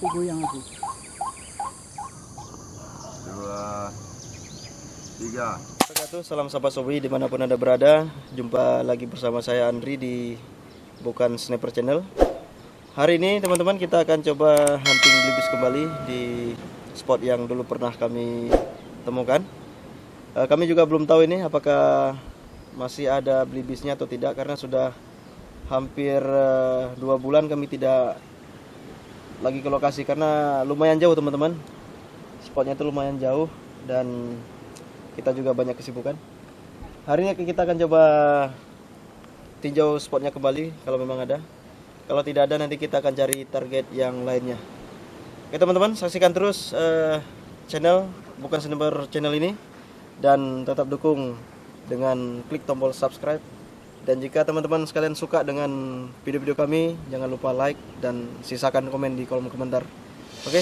Aku goyang aku. 2, 3. Salam sahabat Sobi dimanapun anda berada. Jumpa lagi bersama saya Andri di Bukan Sniper Channel. Hari ini teman-teman kita akan coba hunting belibis kembali di spot yang dulu pernah kami temukan. Kami juga belum tahu ini apakah masih ada belibisnya atau tidak, karena sudah hampir 2 bulan kami tidak lagi ke lokasi karena lumayan jauh teman-teman. Spotnya itu lumayan jauh dan kita juga banyak kesibukan. Hari ini kita akan coba tinjau spotnya kembali kalau memang ada. Kalau tidak ada nanti kita akan cari target yang lainnya. Oke teman-teman, saksikan terus channel Bukan Sniper Channel ini dan tetap dukung dengan klik tombol subscribe. Dan jika teman-teman sekalian suka dengan video-video kami, jangan lupa like dan sisakan komen di kolom komentar. Oke.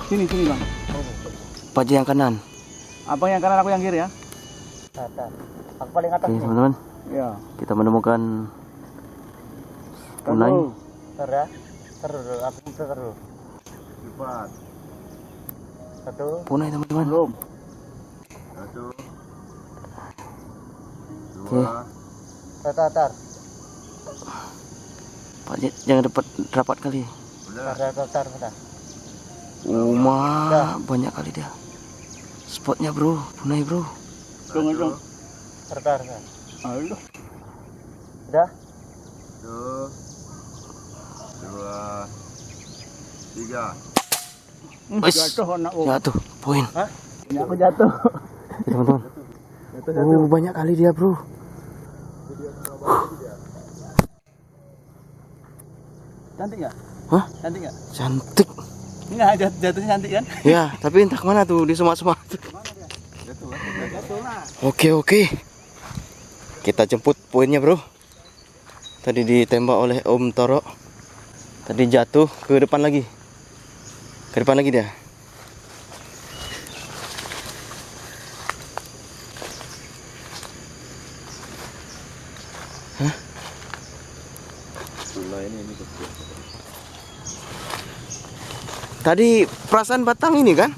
Sini bang. Paji yang kanan. Abang yang kanan, aku yang kiri ya. Aku paling atas nih teman-teman. Ya. Kita menemukan punai. Cepat. Punai teman-teman. Belum. 1, Oke. 2. Paji jangan dapat rapat kali. Udah. Banyak kali dia. Spotnya bro, punai bro. Dong. Sebentar. Aduh. Udah. 1, 2, 3. Jatuh anak. Jatuh, poin. Ini aku jatuh. Teman-teman. Banyak kali dia bro. Cantik nggak? Hah? Cantik nggak? Cantik. Enggak, jatuhnya cantik kan? Ya, tapi entah kemana tuh, di semak-semak. Oke. Kita jemput poinnya bro. Tadi ditembak oleh Om Toro. Tadi jatuh ke depan lagi. Ke depan lagi dia. Hah? Tadi perasaan batang ini kan?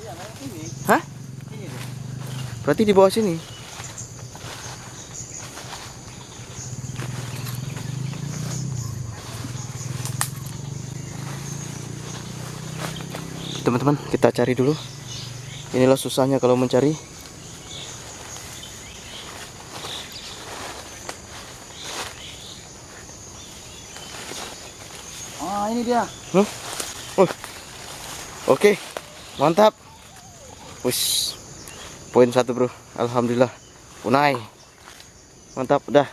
Iya, ini. Hah? Ini. Berarti di bawah sini. Teman-teman, kita cari dulu. Inilah susahnya kalau mencari. Oh, ini dia. Oke, mantap. Wush, poin 1 bro. Alhamdulillah. Punai. Mantap, udah.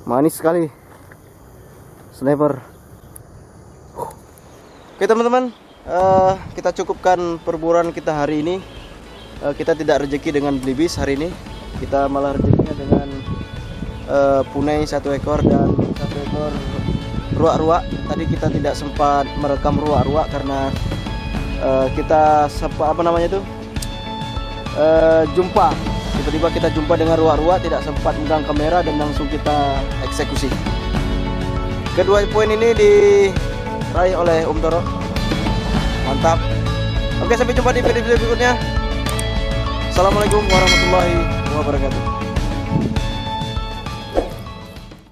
Manis sekali. Sniper. Oke teman-teman, kita cukupkan perburuan kita hari ini. Kita tidak rezeki dengan belibis hari ini. Kita malah rezekinya dengan punai 1 ekor dan 1 ekor ruak-ruak. Tadi kita tidak sempat merekam ruak-ruak karena kita sempat jumpa. Tiba-tiba kita jumpa dengan ruak-ruak, tidak sempat megang kamera dan langsung kita eksekusi. Kedua poin ini diraih oleh Om Toro. Mantap. Oke, sampai jumpa di video berikutnya. Assalamualaikum warahmatullahi wabarakatuh.